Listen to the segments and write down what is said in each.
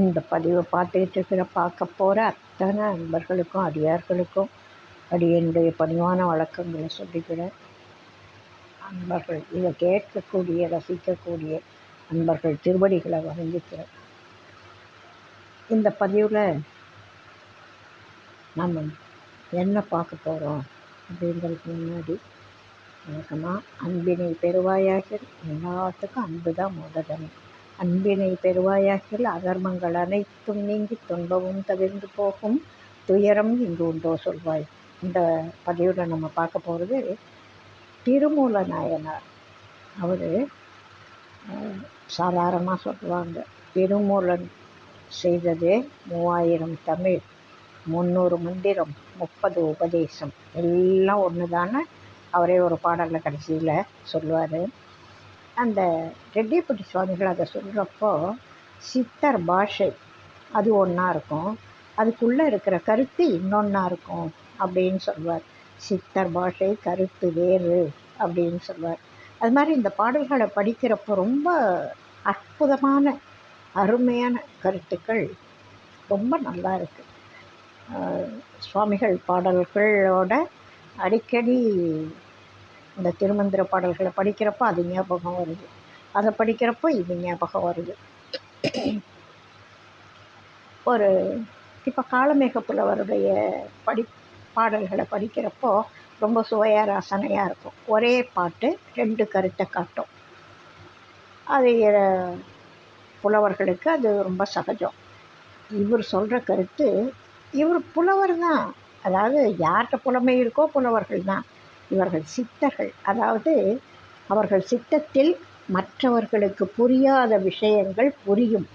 இந்த பதிவை பார்க்க போகிற அத்தனை நண்பர்களுக்கும் அடியார்களுக்கும் அடியனுடைய பணிவான வழக்கங்களை சொல்லிக்கிறேன். அன்பர்கள் இதை கேட்கக்கூடிய ரசிக்கக்கூடிய அன்பர்கள் திருவடிகளை வணங்கிக்கிறேன். இந்த பதிவில் நம்ம என்ன பார்க்க போகிறோம் அப்படிங்கிறதுக்கு முன்னாடி வழக்கமாக அன்பினை பெறுவாயாகில் எல்லாத்துக்கும் அன்பு தான் முதல். அன்பினை பெறுவாயாகில் அதர்மங்கள் அனைத்தும் நீங்கி துன்பமும் தவிர்ந்து போகும், துயரம் இங்கு உண்டோ சொல்வாய். இந்த பதிவில் நம்ம பார்க்க போகிறது திருமூல நாயனார். அவர் சாதாரணமாக சொல்லுவாங்க, திருமூலன் செய்தது 3000 தமிழ், 300 மந்திரம், 30 உபதேசம், எல்லாம் ஒன்று தானே அவரே ஒரு பாடலில் கடைசியில் சொல்லுவார். அந்த ரெட்டியப்பட்டி சுவாமிகள் அதை சொல்கிறப்போ சித்தர் பாஷை அது ஒன்றா இருக்கும், அதுக்குள்ளே இருக்கிற கருத்து இன்னொன்றா இருக்கும் அப்படின்னு சொல்வார். சித்தர் பாஷை கருத்து வேறு அப்படின்னு சொல்வார். அது மாதிரி இந்த பாடல்களை படிக்கிறப்போ ரொம்ப அற்புதமான அருமையான கருத்துக்கள் ரொம்ப நல்லா இருக்குது. சுவாமிகள் பாடல்களோட அடிக்கடி இந்த திருமந்திர பாடல்களை படிக்கிறப்போ அது ஞாபகம் வருது, அதை படிக்கிறப்போ இது ஞாபகம் வருது. ஒரு இப்போ காளமேக புலவருடைய பாடல்களை படிக்கிறப்போ ரொம்ப சுவையாக ரசனையாக இருக்கும். ஒரே பாட்டு 2 கருத்தை காட்டும். அது புலவர்களுக்கு அது ரொம்ப சகஜம். இவர் சொல்கிற கருத்து, இவர் புலவர் தான், அதாவது யார்கிட்ட புலமை இருக்கோ புலவர்கள் தான். இவர்கள் சித்தர்கள், அதாவது அவர்கள் சித்தத்தில் மற்றவர்களுக்கு புரியாத விஷயங்கள் புரியும்,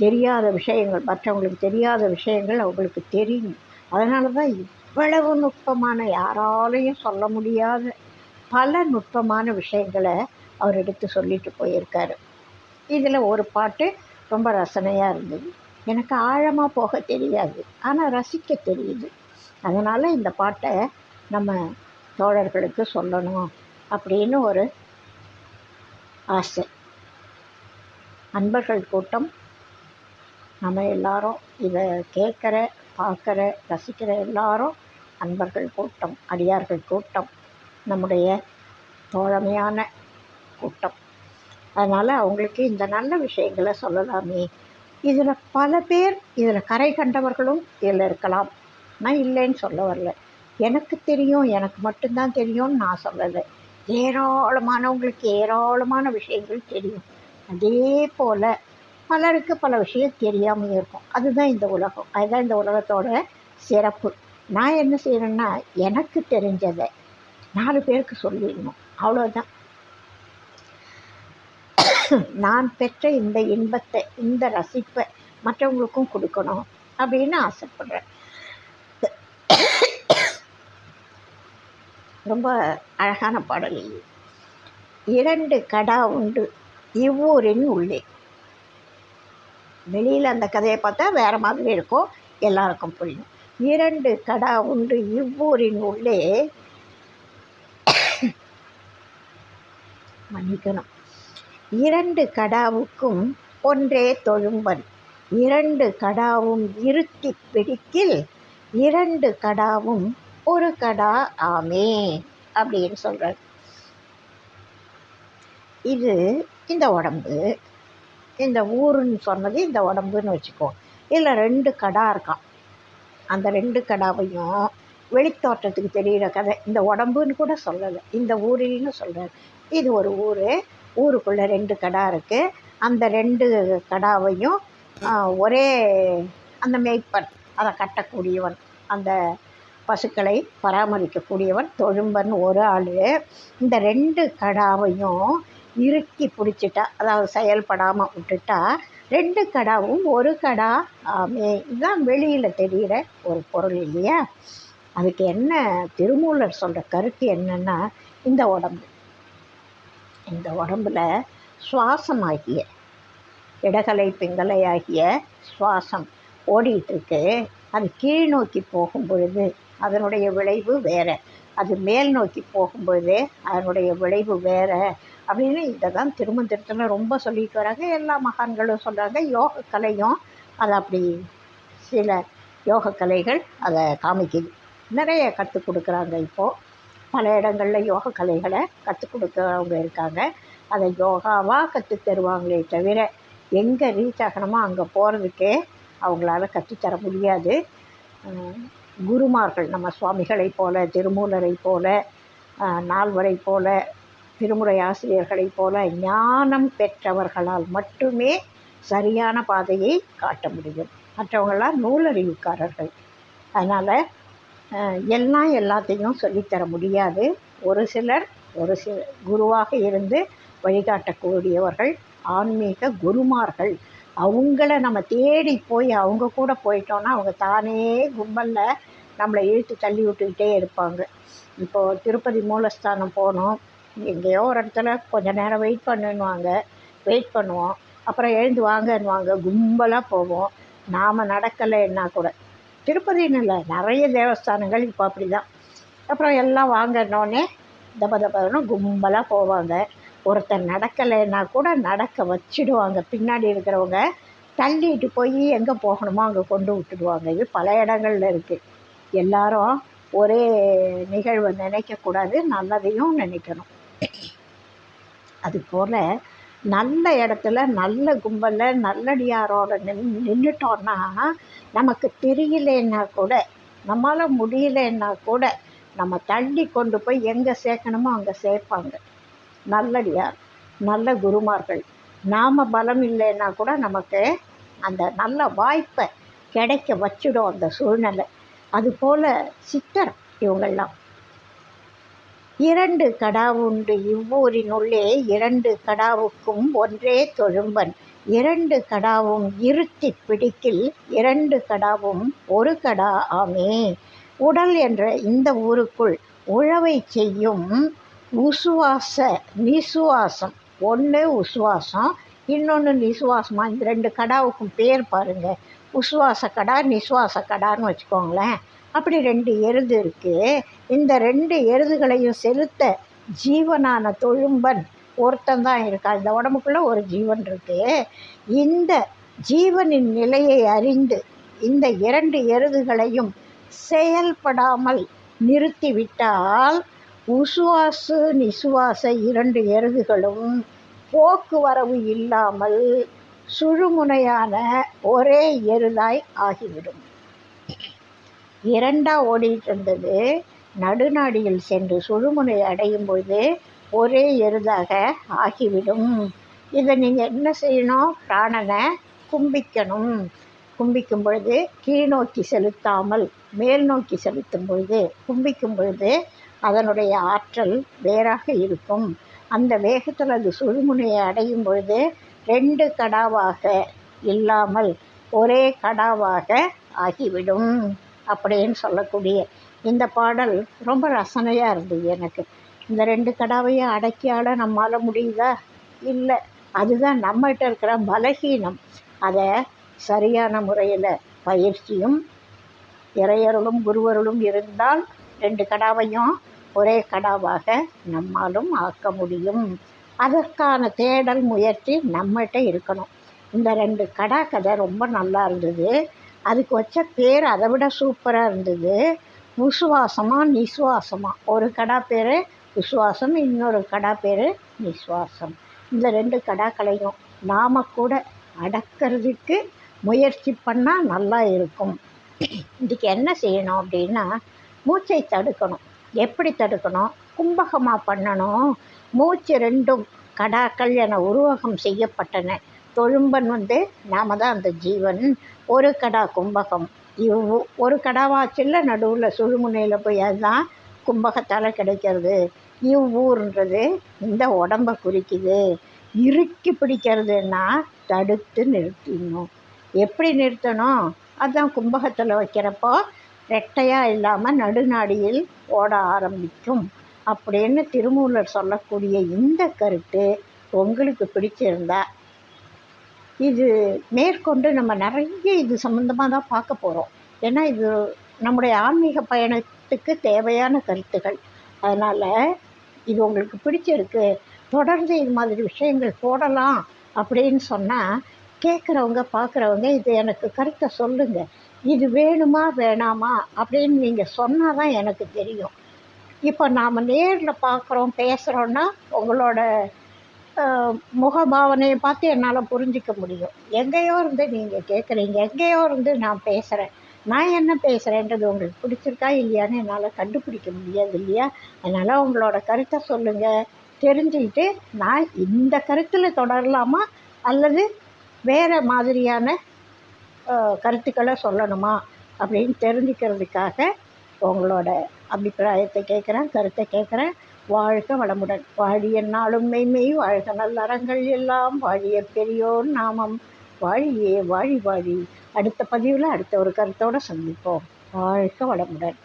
தெரியாத விஷயங்கள் மற்றவங்களுக்கு தெரியாத விஷயங்கள் அவங்களுக்கு தெரியும். அதனால தான் இவ்வளவு நுட்பமான, யாராலையும் சொல்ல முடியாத பல நுட்பமான விஷயங்களை அவர் எடுத்து சொல்லிட்டு போயிருக்காரு. இதில் ஒரு பாட்டு ரொம்ப ரசனையாக இருந்தது. எனக்கு ஆழமாக போக தெரியாது, ஆனால் ரசிக்க தெரியுது. அதனால் இந்த பாட்டை நம்ம தோழர்களுக்கு சொல்லணும் அப்படின்னு ஒரு ஆசை. அன்பர்கள் கூட்டம் நம்ம எல்லாரும் இதை கேட்குற, பார்க்குற, ரசிக்கிற எல்லாரும் அன்பர்கள் கூட்டம், அடியார்கள் கூட்டம், நம்முடைய தோழமையான கூட்டம். அதனால் அவங்களுக்கு இந்த நல்ல விஷயங்களை சொல்லலாமே. இதில் பல பேர், இதில் கரை கண்டவர்களும் இதில் இருக்கலாம். நான் இல்லைன்னு சொல்ல வரல. எனக்கு தெரியும், எனக்கு மட்டும்தான் தெரியும்னு நான் சொல்லலை. ஏராளமானவங்களுக்கு ஏராளமான விஷயங்கள் தெரியும். அதே போல் பலருக்கு பல விஷயம் தெரியாமல் இருக்கும். அதுதான் இந்த உலகம், அதுதான் இந்த உலகத்தோட சிறப்பு. நான் என்ன செய்கிறேன்னா, எனக்கு தெரிஞ்சதை 4 பேருக்கு சொல்லிடணும், அவ்வளோதான். நான் பெற்ற இந்த இன்பத்தை, இந்த ரசிப்பை மற்றவங்களுக்கும் கொடுக்கணும் அப்படின்னு ஆசைப்படுறேன். ரொம்ப அழகான பாடல். 2 கடா உண்டு இவ்வூரின் உள்ளே. வெளியில் அந்த கதையை பார்த்தா வேறு மாதிரி இருக்கும், எல்லாருக்கும் புரியும். 2 கடா உண்டு இவ்வூரின் உள்ளே, மன்னிக்கணும், 2 கடாவுக்கும் ஒன்றே தொழும்பன், 2 கடாவும் இருத்தி பிடிக்கில் 2 கடாவும் ஒரு கடா ஆமே அப்படின்னு சொல்கிறார். இது இந்த உடம்பு, இந்த ஊருன்னு சொன்னது இந்த உடம்புன்னு வச்சுக்கோ. இதில் 2 கடா இருக்கான். அந்த 2 கடாவையும் வெளித்தோற்றத்துக்கு தெரிகிற கதை, இந்த உடம்புன்னு கூட சொல்லலை, இந்த ஊரின்னு சொல்கிறார். இது ஒரு ஊர், ஊருக்குள்ளே 2 கடா இருக்குது. அந்த 2 கடாவையும் ஒரே அந்த மேய்ப்பன், அதை கட்டக்கூடியவன், அந்த பசுக்களை பராமரிக்கக்கூடியவன் தொழும்பன் ஒரு ஆள். இந்த 2 கடாவையும் இறுக்கி பிடிச்சிட்டா, அதாவது செயல்படாமல் விட்டுட்டா 2 கடாவும் ஒரு கடா ஆமே. இதுதான் வெளியில் தெரிகிற ஒரு பொருள் இல்லையா. அதுக்கு என்ன திருமூலர் சொல்கிற கருத்து என்னென்னா, இந்த உடம்பு, இந்த உடம்பில் சுவாசமாகிய இடகலை பிங்கலை ஆகிய சுவாசம் ஓடிட்டுருக்கு. அது கீழ் நோக்கி போகும் பொழுது அதனுடைய விளைவு வேறு, அது மேல் நோக்கி போகும்பொழுது அதனுடைய விளைவு வேறு அப்படின்னு இதை தான் திருமந்திரத்தில் ரொம்ப சொல்லிட்டு வராங்க. எல்லா மகான்களும் சொல்கிறாங்க. யோக கலையும் அதை அப்படி சில யோக கலைகள் அதை காமிக்குது. நிறைய கற்றுக் கொடுக்குறாங்க. இப்போது பல இடங்களில் யோக கலைகளை கற்றுக் கொடுக்குறவங்க இருக்காங்க. அதை யோகாவாக கற்றுத் தருவாங்களே தவிர எங்கே ரீச் ஆகணுமோ அங்கே போகிறதுக்கே அவங்களால கற்றுத்தர முடியாது. குருமார்கள் நம்ம சுவாமிகளை போல, திருமூலரை போல, நால்வரை போல, திருமுறை ஆசிரியர்களை போல ஞானம் பெற்றவர்களால் மட்டுமே சரியான பாதையை காட்ட முடியும். மற்றவங்களாம் நூலறிவுக்காரர்கள். அதனால் எல்லாத்தையும் சொல்லித்தர முடியாது. ஒரு சிலர் குருவாக இருந்து வழிகாட்டக்கூடியவர்கள் ஆன்மீக குருமார்கள். அவங்கள நம்ம தேடி போய் அவங்க கூட போயிட்டோன்னா அவங்க தானே கும்பலில் நம்மளை இழுத்து தள்ளி விட்டுக்கிட்டே இருப்பாங்க. இப்போது திருப்பதி மூலஸ்தானம் போனோம், எங்கேயோ ஒரு இடத்துல கொஞ்சம் நேரம் வெயிட் பண்ணுவோம். அப்புறம் எழுந்து வாங்கன்னுவாங்க. கும்பலாக போவோம். நாம் நடக்கலைன்னா கூட, திருப்பதின்னு இல்லை, நிறைய தேவஸ்தானங்கள் இப்போ அப்படி தான். அப்புறம் எல்லாம் வாங்கினோடனே தபதபன்னு கும்பலாக போவாங்க. ஒருத்தர் நடக்கலைன்னா கூட நடக்க வச்சிடுவாங்க. பின்னாடி இருக்கிறவங்க தள்ளிட்டு போய் எங்கே போகணுமோ அங்கே கொண்டு விட்டுடுவாங்க. இது பல இடங்களில் இருக்குது. எல்லாரும் ஒரே நிகழ்வை நினைக்கக்கூடாது, நல்லதையும் நினைக்கணும். அதுபோல் நல்ல இடத்துல நல்ல கும்பலில் நல்லடியாரோட நின்றுட்டோன்னா நமக்கு தெரியலன்னா கூட, நம்மளால் முடியலன்னா கூட நம்ம தள்ளி கொண்டு போய் எங்கே சேர்க்கணுமோ அங்கே சேர்ப்பாங்க நல்லடியார், நல்ல குருமார்கள். நாம் பலம் இல்லைன்னா கூட நமக்கு அந்த நல்ல வாய்ப்பை கிடைக்க வச்சிடும் அந்த சூழ்நிலை. அதுபோல் சித்தர் இவங்கெல்லாம் 2 கடாவுண்டு இவ்வூரினுள்ளே 2 கடாவுக்கும் ஒன்றே தொழும்பன் 2 கடாவும் இருத்தி பிடிக்கில் 2 கடாவும் ஒரு கடா ஆமே. உடல் என்ற இந்த ஊருக்குள் உழவை செய்யும் நிசுவாசம். ஒன்று உசுவாசம், இன்னொன்று நிசுவாசமாக. இந்த 2 கடாவுக்கும் பேர் பாருங்கள். உசுவாச கடா, நிசுவாச கடான்னு வச்சுக்கோங்களேன். அப்படி 2 எருது இருக்குது. இந்த 2 எருதுகளையும் செலுத்த ஜீவனான தொழும்பன் ஒருத்தந்தான் இருக்கான். இந்த உடம்புக்குள்ளே ஒரு ஜீவன் இருக்குது. இந்த ஜீவனின் நிலையை அறிந்து இந்த 2 எருதுகளையும் செயல்படாமல் நிறுத்திவிட்டால் உசுவாசு நிசுவாச 2 எருதுகளும் போக்குவரவு இல்லாமல் சுழுமுனையான ஒரே எருதாய் ஆகிவிடும். 2 ஓடிட்டு இருந்தது நடுநாடியில் சென்று சுழுமுனை அடையும் பொழுது ஒரே எருதாக ஆகிவிடும். இதை நீங்கள் என்ன செய்யணும்? பிராணனை கும்பிக்கணும். கும்பிக்கும் பொழுது கீழ்நோக்கி செலுத்தாமல் மேல் நோக்கி செலுத்தும் பொழுது, கும்பிக்கும் பொழுது அதனுடைய ஆற்றல் வேறாக இருக்கும். அந்த வேகத்தில் அது சுழுமுனையை அடையும் பொழுது 2 கடாவாக இல்லாமல் ஒரே கடாவாக ஆகிவிடும் அப்படின்னு சொல்லக்கூடிய இந்த பாடல் ரொம்ப ரசனையாக இருந்தது எனக்கு. இந்த 2 கடாவையும் அடக்கி ஆட நம்மளால் முடியுதா? இல்லை. அதுதான் நம்மகிட்ட இருக்கிற பலகீனம். அதை சரியான முறையில் பயிற்சியும் இறையருளும் குருவருளும் இருந்தால் 2 கடாவையும் ஒரே கடாவாக நம்மாலும் ஆக்க முடியும். அதற்கான தேடல் முயற்சி நம்மகிட்ட இருக்கணும். இந்த 2 கடா கதை ரொம்ப நல்லா இருந்தது. அதுக்கு வச்ச பேர் அதை விட சூப்பராக இருந்தது. உசுவாசமா நிசுவாசமா. ஒரு கடா பேர் விசுவாசம், இன்னொரு கடா பேர் நிசுவாசம். இந்த 2 கடாக்களையும் நாம் கூட அடக்கிறதுக்கு முயற்சி பண்ணால் நல்லா இருக்கும். இதுக்கு என்ன செய்யணும் அப்படின்னா, மூச்சை தடுக்கணும். எப்படி தடுக்கணும்? கும்பகமாக பண்ணணும். மூச்சு 2ம் கடாக்கள் என உருவகம் செய்யப்பட்டன. தொழும்பன் நாம தான் அந்த ஜீவன். ஒரு கடா கும்பகம். ஒரு கடாவாச்சில் நடுவில் சுழுமுனையில் போய் அதுதான் கும்பகத்தால் கிடைக்கிறது. இவ்வூர்ன்றது இந்த உடம்பை குறிக்குது. இறுக்கி பிடிக்கிறதுன்னா தடுத்து நிறுத்திடணும். எப்படி நிறுத்தணும்? அதுதான் கும்பகத்தில் வைக்கிறப்போ ரெட்டையாக இல்லாமல் நடுநாடியில் ஓட ஆரம்பிக்கும் அப்படின்னு திருமூலர் சொல்லக்கூடிய இந்த கருத்து உங்களுக்கு பிடிச்சிருந்தா, இது மேற்கொண்டு நம்ம நிறைய இது சம்மந்தமாக தான் பார்க்க போகிறோம். ஏன்னா இது நம்முடைய ஆன்மீக பயணத்தை காலத்துக்கு தேவையான கருத்துகள். அதனால் இது உங்களுக்கு பிடிச்சிருக்கு, தொடர்ந்து இது மாதிரி விஷயங்கள் போடலாம் அப்படின்னு சொன்னால், கேட்குறவங்க பார்க்குறவங்க இது எனக்கு கருத்தை சொல்லுங்கள், இது வேணுமா வேணாமா அப்படின்னு நீங்கள் சொன்னால் தான் எனக்கு தெரியும். இப்போ நாம் நேரில் பார்க்குறோம் பேசுகிறோன்னா உங்களோட முகபாவனையை பார்த்து என்னால் புரிஞ்சிக்க முடியும். எங்கேயோ இருந்து நீங்கள் கேட்குறீங்க, எங்கேயோ இருந்து நான் பேசுகிறேன், நான் என்ன பேசுகிறேன்றது உங்களுக்கு பிடிச்சிருக்கா இல்லையான்னு என்னால் கண்டுபிடிக்க முடியாது இல்லையா? அதனால் உங்களோட கருத்தை சொல்லுங்கள், தெரிஞ்சுக்கிட்டு நான் இந்த கருத்தில் தொடரலாமா அல்லது வேறு மாதிரியான கருத்துக்களை சொல்லணுமா அப்படின்னு தெரிஞ்சுக்கிறதுக்காக உங்களோட அபிப்பிராயத்தை கேட்குறேன், கருத்தை கேட்குறேன். வாழ்க வளமுடன். வாழிய நாளும் மெய்மெய் வாழ்க நல்லறங்கள் எல்லாம் வாழிய பெரியோர் நாமம் வாழியே வாழி வாழி. அடுத்த பதிவில் அடுத்த ஒரு கருத்தோடு சந்திப்போம். வாழ்க வளமுடன்.